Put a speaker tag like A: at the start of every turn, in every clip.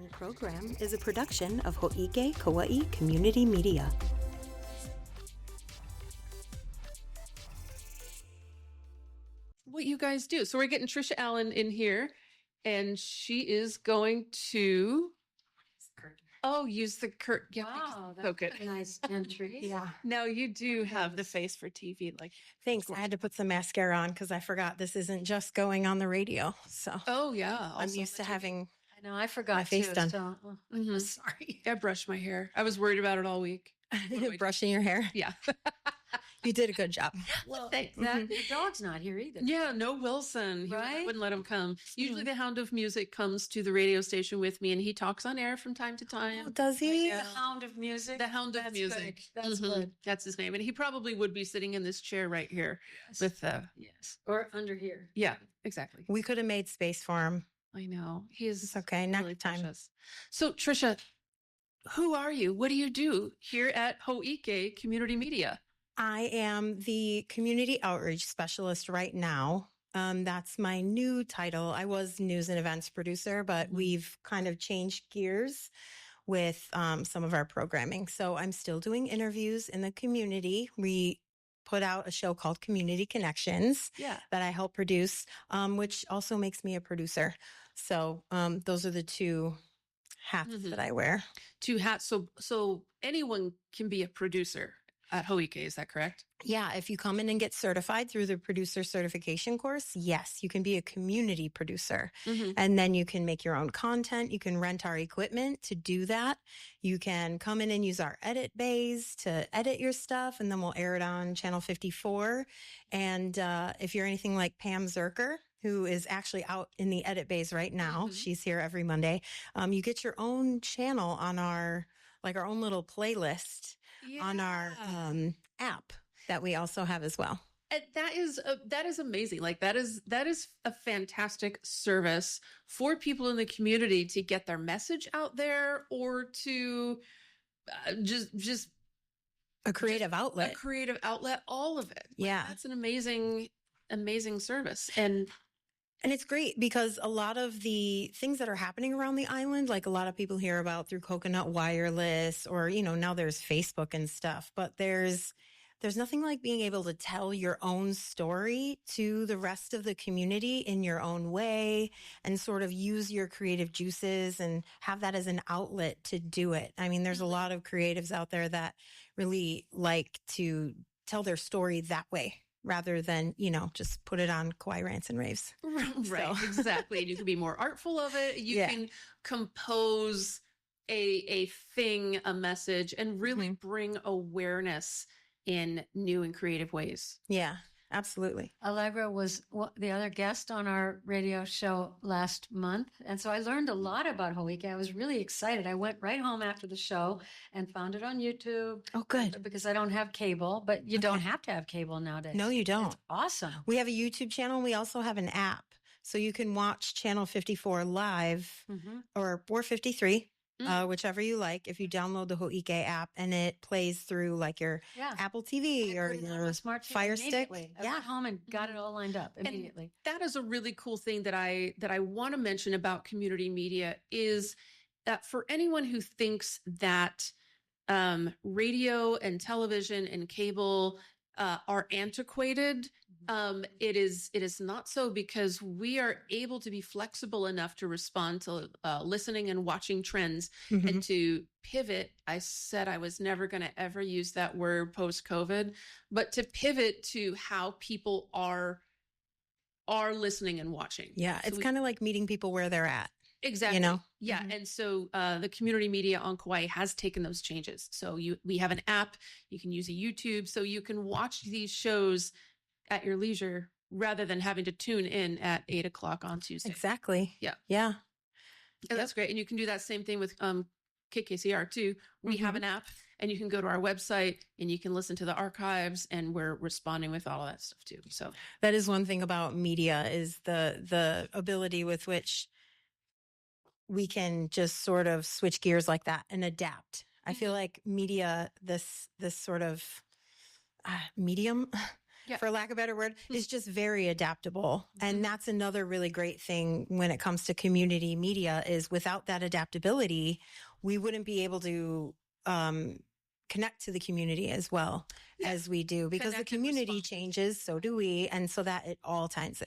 A: following program is a production of Hōʻike Kauaʻi Community Media.
B: What you guys do. So we're getting Tricia Allen in here, and she is going to use the curtain. Yeah,
C: wow,
B: so good.
C: A nice entry.
A: Yeah.
B: Now you do have the face for TV. Like,
A: Thanks. I had to put some mascara on because I forgot this isn't just going on the radio. So
B: oh yeah,
A: I'm
B: also
A: used to
B: the TV.
A: having
C: I know, I forgot
A: my face
C: too,
A: done.
C: So,
B: Mhm.
C: sorry.
B: I brushed my hair. I was worried about it all week. do I do?
A: brushing your hair.
B: Yeah.
A: You did a good job.
C: Well,
B: Thanks.
C: the dog's not here either.
B: Yeah, no Wilson.
C: Right?
B: Wouldn't let him come. Usually the Hound of Music comes to the radio station with me, and he talks on air from time to time.
A: Oh, does he?
B: Yeah.
C: The Hound of Music.
B: The Hound of
C: That's
B: Music.
C: good. That's
B: Mhm.
C: good.
B: That's his name. And he probably would be sitting in this chair right here
C: Yes.
B: with
C: yes, or under here.
B: yeah, exactly.
A: We could have made space for him.
B: I know. He is
A: It's okay. Next
B: really
A: time.
B: precious. So Tricia, who are you? What do you do here at Hōʻike Community Media?
A: I am the community outreach specialist right now. That's my new title. I was news and events producer, but we've kind of changed gears with some of our programming. So I'm still doing interviews in the community. We put out a show called Community Connections
B: Yeah.
A: that I help produce, which also makes me a producer. So those are the two hats
B: Mhm.
A: that I wear.
B: Two hats. So anyone can be a producer at Hōʻike, is that correct?
A: Yeah, if you come in and get certified through the producer certification course, yes, you can be a community producer.
B: Mm-hmm.
A: And then you can make your own content. You can rent our equipment to do that. You can come in and use our edit bays to edit your stuff, and then we'll air it on Channel 54. And if you're anything like Pam Zerker, who is actually out in the edit bays right now,
B: Mhm.
A: she's here every Monday, you get your own channel on our own little playlist on our app that we also have as well.
B: And that is amazing. Like that is a fantastic service for people in the community to get their message out there, or to just
A: A creative outlet.
B: a creative outlet. All of it. Like,
A: Yeah.
B: that's an amazing service.
A: And it's great because a lot of the things that are happening around the island, like a lot of people hear about through Coconut Wireless, or, now there's Facebook and stuff, but there's nothing like being able to tell your own story to the rest of the community in your own way and sort of use your creative juices and have that as an outlet to do it. I mean, there's a lot of creatives out there that really like to tell their story that way, rather than, just put it on Kauaʻi Rants and Raves.
B: Right,
A: So.
B: exactly. And you can be more artful of it. You
A: Yeah.
B: can compose a thing, a message, and really bring awareness in new and creative ways.
A: Yeah, absolutely.
C: Allegra was the other guest on our radio show last month. And so I learned a lot about Hōʻike. I was really excited. I went right home after the show and found it on YouTube.
A: Oh, good.
C: Because I don't have cable, but you don't have to have cable nowadays.
A: No, you don't.
C: It's awesome.
A: We have a YouTube channel. We also have an app. So you can watch Channel 54 live or 453, whichever you like, if you download the Hōʻike app, and it plays through like your Apple TV or your
C: smart TV
A: Fire Stick.
C: immediately. I went home and got it all lined up immediately.
B: And that is a really cool thing that I want to mention about community media, is that for anyone who thinks that radio and television and cable are antiquated, it is not so, because we are able to be flexible enough to respond to listening and watching trends and to pivot. I said I was never going to ever use that word post-COVID, but to pivot to how people are listening and watching.
A: Yeah,
B: So
A: it's kind of like meeting people where they're at.
B: exactly. Yeah.
C: Mhm.
B: And so the community media on Kauaʻi has taken those changes. So we have an app, you can use a YouTube, so you can watch these shows at your leisure rather than having to tune in at 8:00 on Tuesday.
A: Exactly.
B: Yeah.
A: Yeah.
B: And that's great. And you can do that same thing with KKCR too. We have an app, and you can go to our website and you can listen to the archives, and we're responding with all of that stuff too. So
A: That is one thing about media, is the ability with which we can just sort of switch gears like that and adapt. I feel like media, this sort of medium for lack of a better word, is just very adaptable. And that's another really great thing when it comes to community media is without that adaptability, we wouldn't be able to connect to the community as well as we do, because the community changes, so do we, and so that it all ties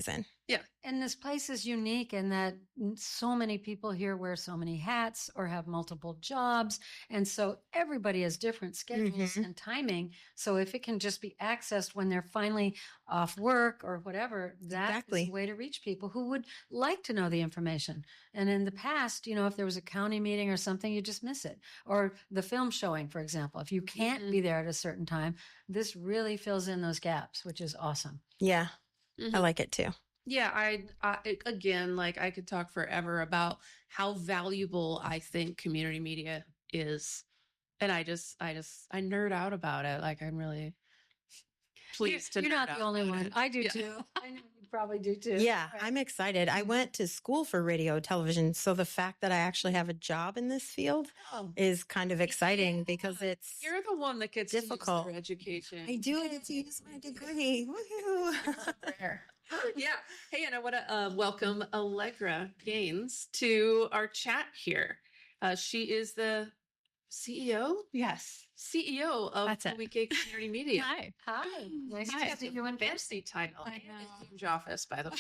A: in.
B: Yeah.
C: And this place is unique in that so many people here wear so many hats or have multiple jobs. And so everybody has different schedules and timing. So if it can just be accessed when they're finally off work or whatever, that is a way to reach people who would like to know the information. And in the past, if there was a county meeting or something, you just miss it. Or the film showing, for example, if you can't be there at a certain time, this really fills in those gaps, which is awesome.
A: Yeah. I like it too.
B: Yeah, I again, like I could talk forever about how valuable I think community media is. And I nerd out about it. Like I'm really pleased to
C: You're
B: nerd
C: not the
B: out
C: only
B: about
C: one.
B: it.
C: I do too. I know you probably do too.
A: Yeah, I'm excited. I went to school for radio television. So the fact that I actually have a job in this field is kind of exciting because it's
B: You're the one that gets
A: difficult.
B: To use their education.
A: I do get to use my degree. Woohoo.
B: Yeah. Hey, and I want to welcome Allegra Gaines to our chat here. She is the CEO?
D: Yes.
B: CEO of Hōʻike Community Media.
D: Hi.
C: Nice
B: Hi.
C: to see you in
B: Fancy title.
D: I
B: And
D: know.
B: a huge office, by the way.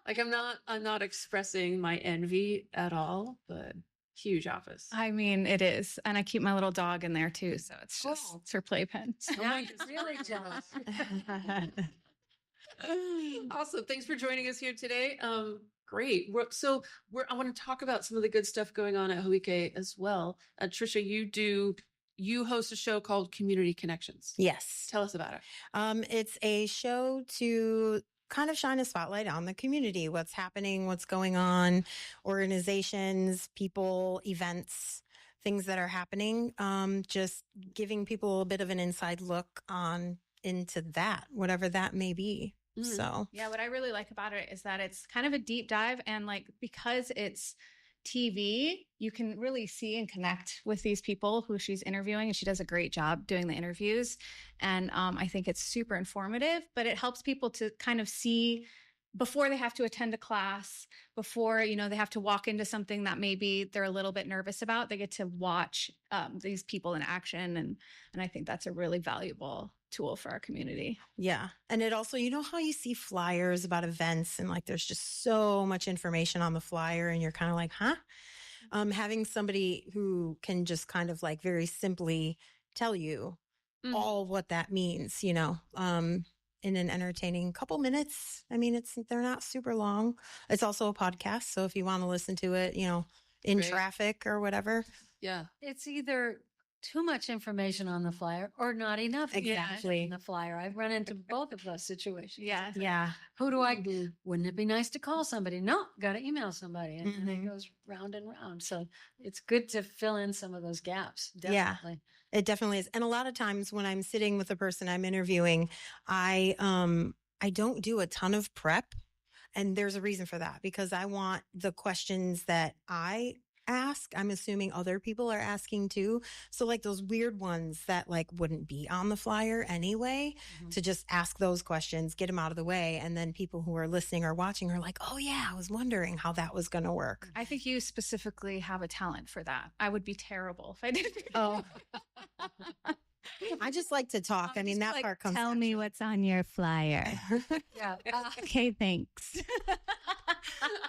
B: Like I'm not expressing my envy at all, but huge office.
D: I mean, it is. And I keep my little dog in there too. So it's just, it's her playpen. So.
C: Now you're really jealous.
B: Awesome. Thanks for joining us here today. Great. I want to talk about some of the good stuff going on at Hōʻike as well. Tricia, you host a show called Community Connections.
A: Yes.
B: Tell us about it.
A: It's a show to kind of shine a spotlight on the community, what's happening, what's going on, organizations, people, events, things that are happening. Just giving people a bit of an inside look into that, whatever that may be. So
D: yeah, what I really like about it is that it's kind of a deep dive, and like because it's TV, you can really see and connect with these people who she's interviewing, and she does a great job doing the interviews. And I think it's super informative, but it helps people to kind of see before they have to attend a class, before, they have to walk into something that maybe they're a little bit nervous about. They get to watch these people in action. And I think that's a really valuable tool for our community.
A: yeah. And it also, how you see flyers about events and like there's just so much information on the flyer and you're kind of like, huh? Having somebody who can just kind of like very simply tell you all what that means, in an entertaining couple minutes. I mean, they're not super long. It's also a podcast. So if you want to listen to it, in traffic or whatever.
B: Yeah.
C: It's either too much information on the flyer or not enough
A: Exactly.
C: on the flyer. I've run into both of those situations.
D: Yeah.
A: Yeah.
C: Who do I, wouldn't it be nice to call somebody? No, got to email somebody. And it goes round and round. So it's good to fill in some of those gaps. Definitely.
A: It definitely is. And a lot of times when I'm sitting with the person I'm interviewing, I don't do a ton of prep. And there's a reason for that, because I want the questions that I ask, I'm assuming other people are asking too. So like those weird ones that like wouldn't be on the flyer anyway, to just ask those questions, get them out of the way. And then people who are listening or watching are like, oh yeah, I was wondering how that was going to work.
D: I think you specifically have a talent for that. I would be terrible if I didn't.
A: Oh, I just like to talk. I mean, that part comes.
E: Tell me what's on your flyer.
C: Yeah.
E: Okay, thanks.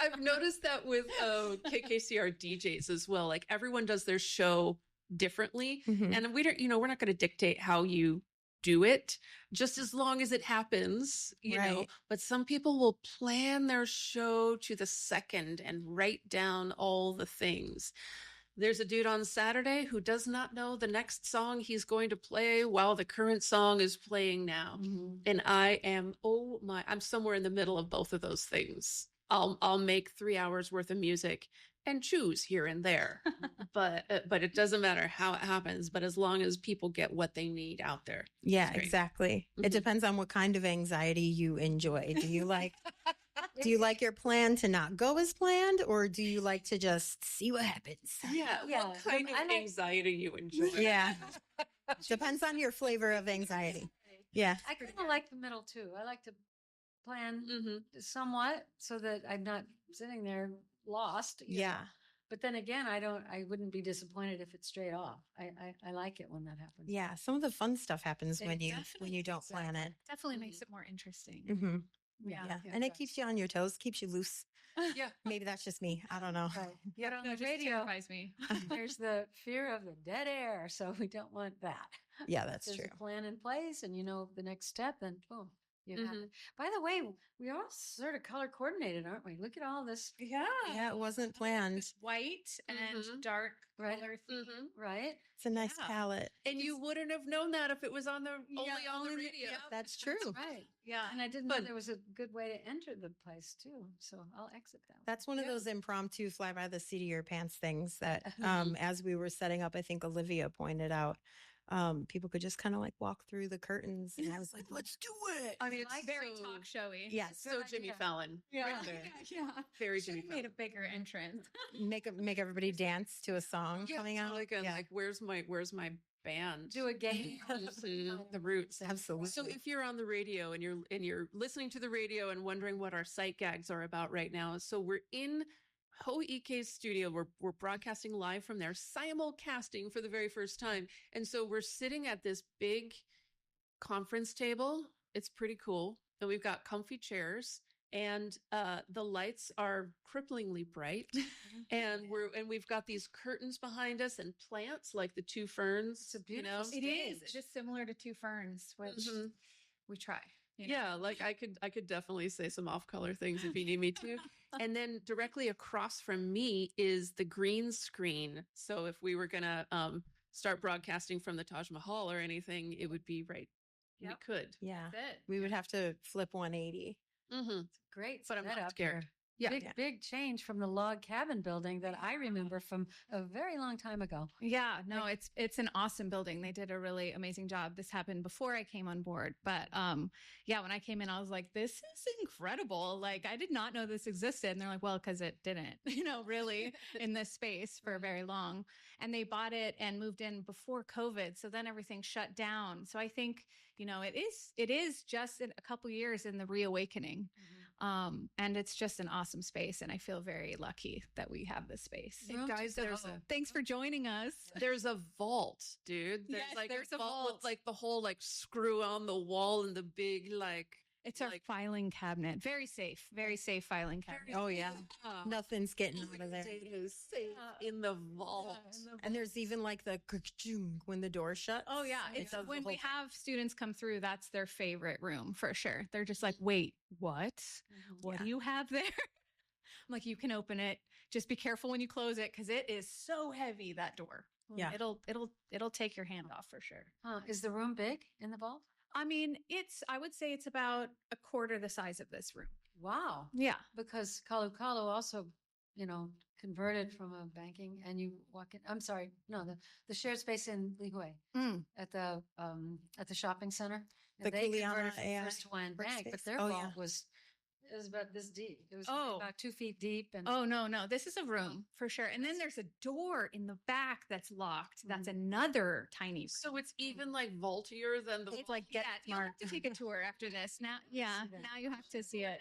B: I've noticed that with KKCR DJs as well. Like everyone does their show differently. And we don't, we're not going to dictate how you do it, just as long as it happens, you know. But some people will plan their show to the second and write down all the things. There's a dude on Saturday who does not know the next song he's going to play while the current song is playing now. And I'm somewhere in the middle of both of those things. I'll make 3 hours worth of music and choose here and there, but it doesn't matter how it happens. But as long as people get what they need out there.
A: Yeah, exactly. It depends on what kind of anxiety you enjoy. Do you like your plan to not go as planned, or do you like to just see what happens?
B: Yeah. What kind of anxiety you enjoy?
A: Yeah. Depends on your flavor of anxiety. Yeah.
C: I kind of like the middle too. I like to plan somewhat so that I'm not sitting there lost. you know.
A: Yeah.
C: But then again, I wouldn't be disappointed if it's straight off. I like it when that happens.
A: Yeah. Some of the fun stuff happens
C: It
A: when you
D: definitely
A: don't plan it.
D: Definitely makes it more interesting.
A: Mm-hmm.
C: Yeah.
A: Yeah. And it keeps you on your toes, keeps you loose.
B: Yeah.
A: Maybe that's just me. I don't know.
C: Right.
B: Yeah.
C: But on
D: No,
C: the
D: it just
C: radio,
D: terrifies me.
C: there's the fear of the dead air. So we don't want that.
A: Yeah, that's
C: There's
A: true.
C: a plan in place and you know the next step and boom, you have
B: Mhm.
C: it. By the way, we all sort of color coordinated, aren't we? Look at all this,
D: Yeah.
A: Yeah, it wasn't planned.
D: It's white and
B: Mhm.
D: dark
C: Right.
D: color theme.
C: right?
A: It's a nice
D: Yeah.
A: palette.
B: And you wouldn't have known that if it was on the only on the radio.
A: That's true.
C: Right.
D: Yeah.
C: And I didn't know
B: But-
C: there was a good way to enter the place too. So I'll exit that.
A: That's one of
B: Yeah.
A: those impromptu fly by the seat of your pants things that
C: Mhm.
A: as we were setting up, I think Olivia pointed out, people could just kind of like walk through the curtains. And I was like, let's do it.
B: I mean, it's
C: Like
D: Very
B: so,
D: talk showy.
A: Yes.
B: so Jimmy
C: idea.
B: Fallon.
D: Yeah.
B: Right there.
D: Yeah.
B: Very Jimmy
D: Should've made
B: Fallon.
D: a bigger entrance.
A: Make everybody dance to a song coming out.
B: Like, a,
A: Yeah.
B: like, where's my band?
C: Do a game.
B: Mhm. The Roots.
A: Absolutely.
B: So if you're on the radio and you're listening to the radio and wondering what our sight gags are about right now, so we're in Hōʻike's studio. We're broadcasting live from there, simulcasting for the very first time. And so we're sitting at this big conference table. It's pretty cool. And we've got comfy chairs and the lights are cripplingly bright. And we've got these curtains behind us and plants like the two ferns.
C: It's a beautiful
D: It is.
C: stage.
D: It is similar to Two Ferns, which
B: Mhm.
D: we try. you know.
B: Yeah, like I could definitely say some off-color things if you need me to. And then directly across from me is the green screen. So if we were gonna start broadcasting from the Taj Mahal or anything, it would be right.
C: Yep.
B: We could.
A: Yeah.
D: That's it.
A: We would have to flip 180.
B: Mm-hmm.
C: Great
B: But I'm not
C: setup
B: scared.
C: here.
B: Yeah.
C: Big,
A: Yeah.
C: big change from the log cabin building that I remember from a very long time ago.
D: Yeah, no, it's an awesome building. They did a really amazing job. This happened before I came on board, but yeah, when I came in, I was like, this is incredible. Like, I did not know this existed. And they're like, well, because it didn't, really in this space for very long. And they bought it and moved in before COVID. So then everything shut down. So I think, it is just a couple years in the reawakening. And it's just an awesome space. And I feel very lucky that we have this space.
B: Hey,
C: Room to
B: guys,
D: Thanks for joining us.
B: there's a vault, dude. There's
D: Yes,
B: like
D: there's
B: a
D: a
B: vault
D: vault.
B: with like the whole like screw on the wall and the big
D: It's our
B: like-
D: filing cabinet. Very safe filing cabinet.
A: Oh, yeah. Nothing's getting out of there.
B: Potatoes safe in the vault.
A: And there's even like the ka-chung when the door shuts.
D: Oh yeah,
A: It
D: it's
A: does the
D: when we
A: whole thing.
D: have students come through, that's their favorite room for sure. They're just like, "Wait, what? What do you have there?" I'm like, "You can open it. Just be careful when you close it because it is so heavy that door.
A: Yeah.
D: It'll take your hand off for sure."
C: Is the room big in the vault?
D: I mean, I would say it's about a quarter the size of this room.
C: Wow.
D: Yeah.
C: Because Kalu Kalu also, converted from a banking and you walk in. I'm sorry. No, the shared space in Lihue
D: Mm.
C: at the shopping center.
A: The
C: And they
A: Kuleana
C: converted from
A: AI
C: First Hawaiian Bank, but
A: workspace.
C: their
A: Oh,
C: vault
A: yeah.
C: was about this deep. It was
D: Oh.
C: about 2 feet deep. And
D: Oh no, this is a room for sure. And then there's a door in the back that's locked. That's another tiny room.
B: So it's even like vaultier than the
D: It's like get
A: Get
D: you'll have
A: smart.
D: to take a tour after this. Now, yeah,
C: that.
D: now you have to see it.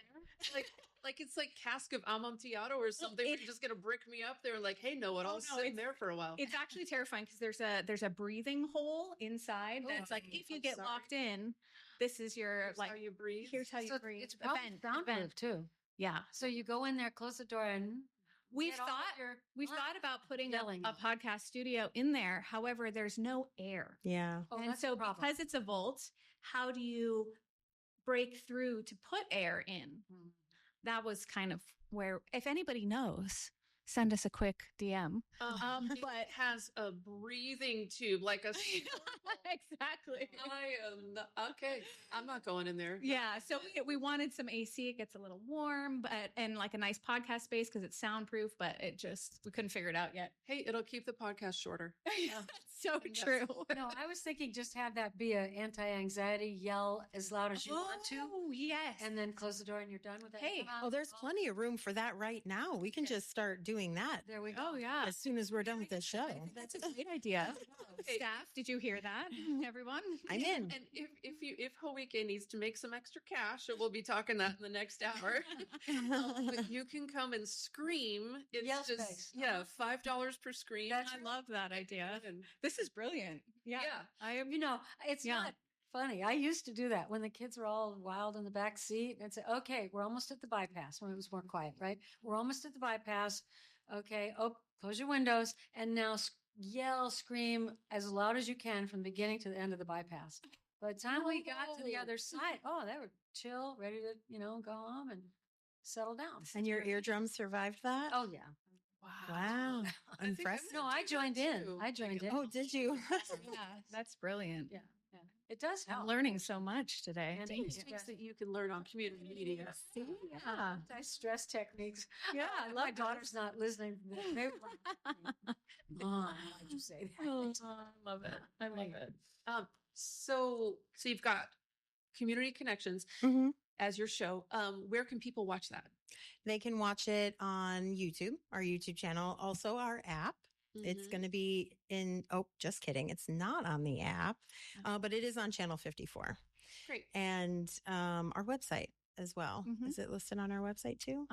B: like it's like cask of Amontillado or something.
D: it-
B: You're just gonna brick me up there, like, hey, know it. I'll
D: no,
B: sit in
D: it's-
B: there for a while.
D: It's actually terrifying because there's a breathing hole inside that's like if you
B: I'm
D: get
B: sorry.
D: locked in, this is your
B: Here's
D: like
B: how you breathe.
D: here's how you
C: so
D: breathe.
C: it's probably
D: Event,
C: soundproof
D: event.
C: too.
D: Yeah,
C: So you go in there, close the door, and
D: we've
C: get all
D: thought
C: your
D: we've thought about putting a
C: yelling out.
D: podcast studio in there. However, there's no air.
A: Yeah.
C: Oh,
D: And
C: that's
D: so
C: the problem.
D: because it's a vault, how do you break through to put air in?
C: Mm.
D: That was kind of where, if anybody knows, send us a quick DM.
B: It
D: but-
B: has a breathing tube, like a.
D: Exactly.
B: Okay, I'm not going in there.
D: Yeah, so we wanted some AC. It gets a little warm, and like a nice podcast space because it's soundproof. But we couldn't figure it out yet.
B: Hey, it'll keep the podcast shorter.
D: So
B: Yes.
D: true.
C: No, I was thinking just have that be an anti-anxiety yell as loud as you want to,
D: Oh yes.
C: and then close the door and you're done with it.
D: Hey,
C: Come out,
A: Oh, there's
C: well,
A: plenty of room for that right now. We can
C: Okay.
A: just start doing doing that
C: There we go.
D: Oh, yeah.
A: as soon as we're done with the show.
D: That's a great idea.
B: Hey.
D: Staff, did you hear that? Everyone?
A: I'm in.
B: And if Hōʻike needs to make some extra cash, and we'll be talking that in the next hour, but you can come and scream. It's
C: Yell
B: just
C: space.
B: $5 per scream.
D: I love that idea.
B: And
D: This is brilliant. Yeah.
B: yeah.
D: I am.
C: It's
D: Yeah.
C: not funny. I used to do that when the kids were all wild in the back seat and say, okay, we're almost at the bypass when it was more quiet, right? We're almost at the bypass. Okay. Oh, close your windows. And now yell, scream as loud as you can from the beginning to the end of the bypass. By the time we got to the other side, they were chill, ready to, go home and settle down.
A: And your eardrums survived that?
C: Oh, yeah.
A: Wow. Impressive.
C: No, I joined in. I joined in.
A: Oh, did you?
D: Yeah. That's brilliant.
C: Yeah. It does help.
D: I'm learning so much today.
C: And
B: things that you can learn on community media.
D: Yeah.
C: Stress techniques.
D: Yeah. I love
C: My daughter's not listening. Maybe Mom, why'd you say that?
D: Oh, I love it. I love it.
B: So you've got Community Connections
A: Mhm.
B: as your show. Where can people watch that?
A: They can watch it on YouTube, our YouTube channel, also our app. It's
B: Mhm.
A: going to be just kidding. It's not on the app, but it is on channel 54
B: Great.
A: and our website as well.
D: Mhm.
A: Is it listed on our website too?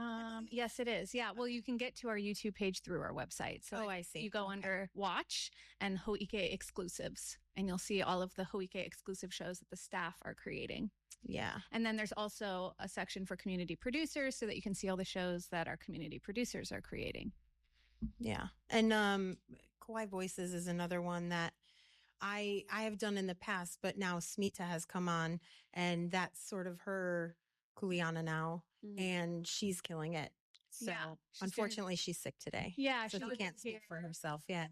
D: Yes, it is. Yeah. Well, you can get to our YouTube page through our website. So
A: I see.
D: you go under Watch and Hōʻike Exclusives, and you'll see all of the Hōʻike exclusive shows that the staff are creating.
A: Yeah.
D: And then there's also a section for community producers so that you can see all the shows that our community producers are creating.
A: Yeah. And Kauaʻi Voices is another one that I have done in the past, but now Smita has come on, and that's sort of her kuleana now,
B: Mhm.
A: and she's killing it. So
D: Yeah, she's
A: unfortunately, she's sick today.
D: Yeah,
A: So she
D: was
A: can't speak
D: here.
A: for herself yet.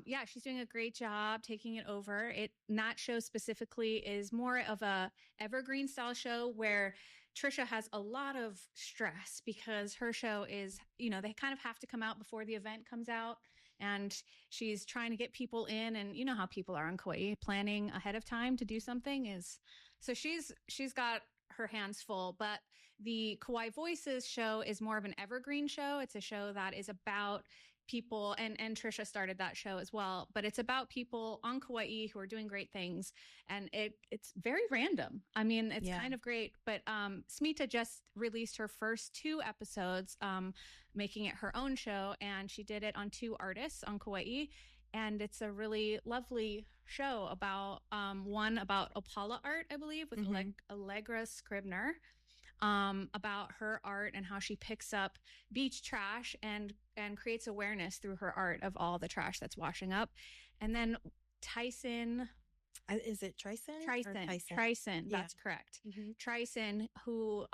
D: Yeah, she's doing a great job taking it over. That show specifically is more of a evergreen style show where Tricia has a lot of stress because her show is, they kind of have to come out before the event comes out, and she's trying to get people in, and you know how people are on Kauaʻi, planning ahead of time to do something so she's got her hands full. But the Kauaʻi Voices show is more of an evergreen show. It's a show that is about people, and Tricia started that show as well, but it's about people on Kauaʻi who are doing great things, and it's very random. I mean, it's kind of great, but Smita just released her first 2 episodes, making it her own show, and she did it on 2 artists on Kauaʻi, and it's a really lovely show about one about Opala art, I believe, with Allegra Scribner, about her art and how she picks up beach trash and creates awareness through her art of all the trash that's washing up. And then Tyson.
A: Is it Trison?
D: Trison. That's correct.
A: Mm-hmm.
D: Trison, who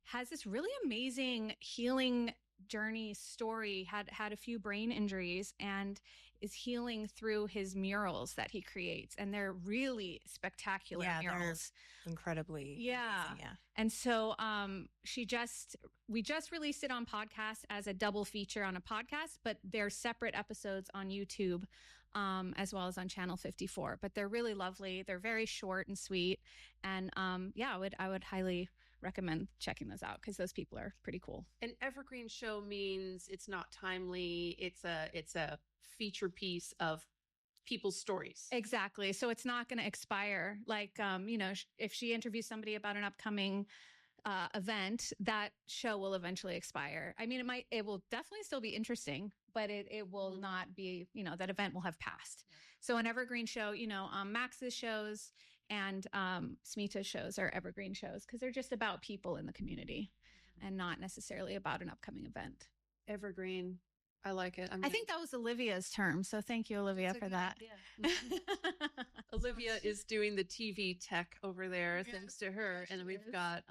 D: has this really amazing healing journey story, had a few brain injuries and is healing through his murals that he creates. And they're really spectacular murals.
A: They're incredibly.
D: Yeah.
A: Amazing, yeah.
D: And so we just released it on podcast as a double feature on a podcast, but they're separate episodes on YouTube, as well as on channel 54. But they're really lovely. They're very short and sweet. And I would highly recommend checking those out because those people are pretty cool.
B: An evergreen show means it's not timely. It's a feature piece of people's stories.
D: Exactly. So it's not going to expire. Like, if she interviews somebody about an upcoming event, that show will eventually expire. I mean, it will definitely still be interesting, but it will not be, that event will have passed. So an evergreen show, Max's shows and Smita's shows are evergreen shows because they're just about people in the community and not necessarily about an upcoming event.
B: Evergreen. I like it.
D: I think that was Olivia's term. So thank you, Olivia, for that.
B: Olivia is doing the TV tech over there, thanks to her. And we've got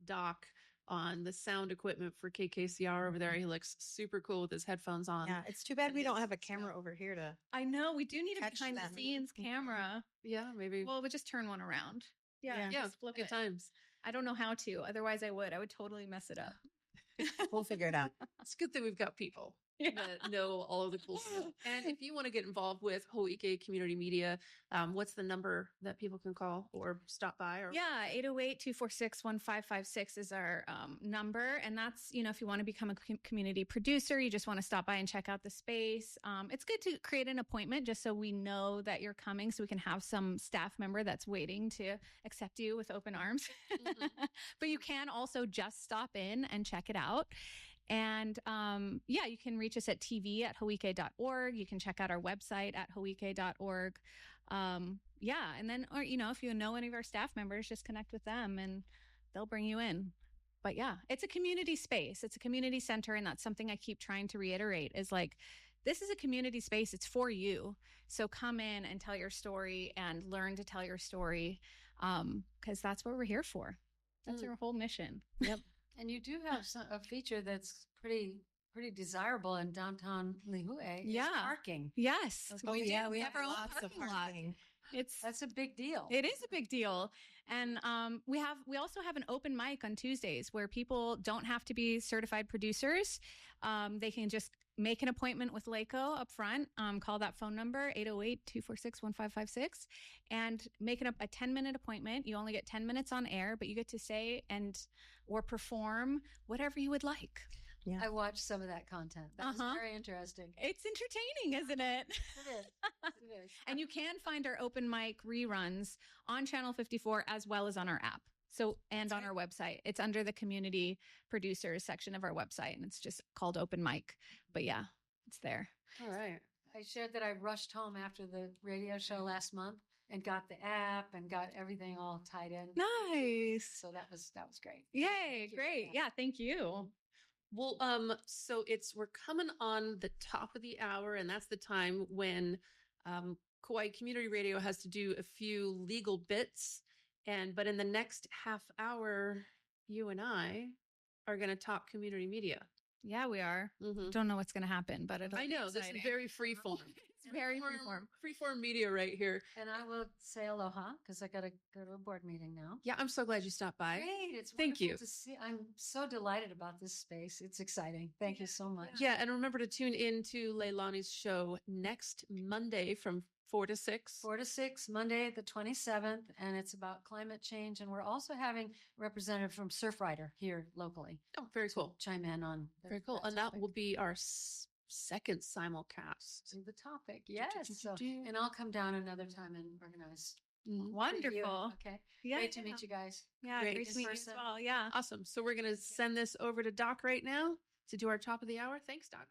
B: Doc on the sound equipment for KKCR over there. He looks super cool with his headphones on.
A: Yeah, it's too bad we don't have a camera over here to.
D: I know we do need a
A: catch
D: behind the
A: them.
D: scenes camera.
B: Yeah, maybe.
D: Well, we just turn one around. Yeah, just flip
B: good
D: it.
B: times.
D: I don't know how to. Otherwise, I would totally mess it up.
A: We'll figure it out.
B: It's good that we've got people. that know all of the cool stuff. And if you want to get involved with Hōʻike Community Media, what's the number that people can call or stop by? Or
D: Yeah, 808-246-1556 is our number. And that's, if you want to become a community producer, you just want to stop by and check out the space. It's good to create an appointment just so we know that you're coming, so we can have some staff member that's waiting to accept you with open arms. But you can also just stop in and check it out. And you can reach us at tv@hoike.org. You can check out our website at hoike.org. And then, or, if you know any of our staff members, just connect with them and they'll bring you in. But yeah, it's a community space. It's a community center. And that's something I keep trying to reiterate is like, this is a community space. It's for you. So come in and tell your story and learn to tell your story. Because that's what we're here for. That's our whole mission.
C: Yep. And you do have a feature that's pretty desirable in downtown Lihue.
D: Yeah.
C: Parking.
D: Yes.
A: We have
D: our own
A: lots of
D: parking lot.
A: parking.
C: That's a big deal.
D: It is a big deal. And we also have an open mic on Tuesdays where people don't have to be certified producers. They can just make an appointment with LACO up front. Call that phone number, 808-246-1556, and make a 10-minute appointment. You only get 10 minutes on air, but you get to say or perform whatever you would like.
A: Yeah.
C: I watched some of that content. That was very interesting.
D: It's entertaining, isn't it?
C: It is. It is.
D: And you can find our open mic reruns on Channel 54 as well as on our app. And on our website. It's under the community producers section of our website, and it's just called Open Mic. But yeah, it's there.
B: all right.
C: I shared that I rushed home after the radio show last month and got the app and got everything all tied in.
D: Nice.
C: So that was great.
D: Yay,
C: Thank you.
D: great. Yeah, thank you.
B: Well, so we're coming on the top of the hour, and that's the time when Kauaʻi Community Radio has to do a few legal bits. But in the next half hour, you and I are going to talk community media.
D: Yeah, we are.
B: Mm-hmm.
D: Don't know what's going to happen, but
B: I know this is very freeform.
D: It's very freeform.
B: Freeform media right here.
C: And I will say aloha because I got to go to a board meeting now.
B: Yeah, I'm so glad you stopped by.
C: Great. It's
B: Thank you.
C: wonderful to see. I'm so delighted about this space. It's exciting. Thank you so much.
B: Yeah, and remember to tune in to Leilani's show next Monday from 4 to 6.
C: 4 to 6, Monday, the 27th, and it's about climate change. And we're also having a representative from Surfrider here locally.
B: Oh, very cool.
C: Chime in on
B: Very cool. And that will be our second simulcast.
C: to the topic. Yes. So, and I'll come down another time and organize.
D: Wonderful.
C: Okay.
D: Yeah.
C: Great to meet you guys.
D: Yeah,
B: Great.
D: great to meet you as
C: person.
D: well. Yeah.
B: Awesome. So we're going to send this over to Doc right now to do our top of the hour. Thanks, Doc.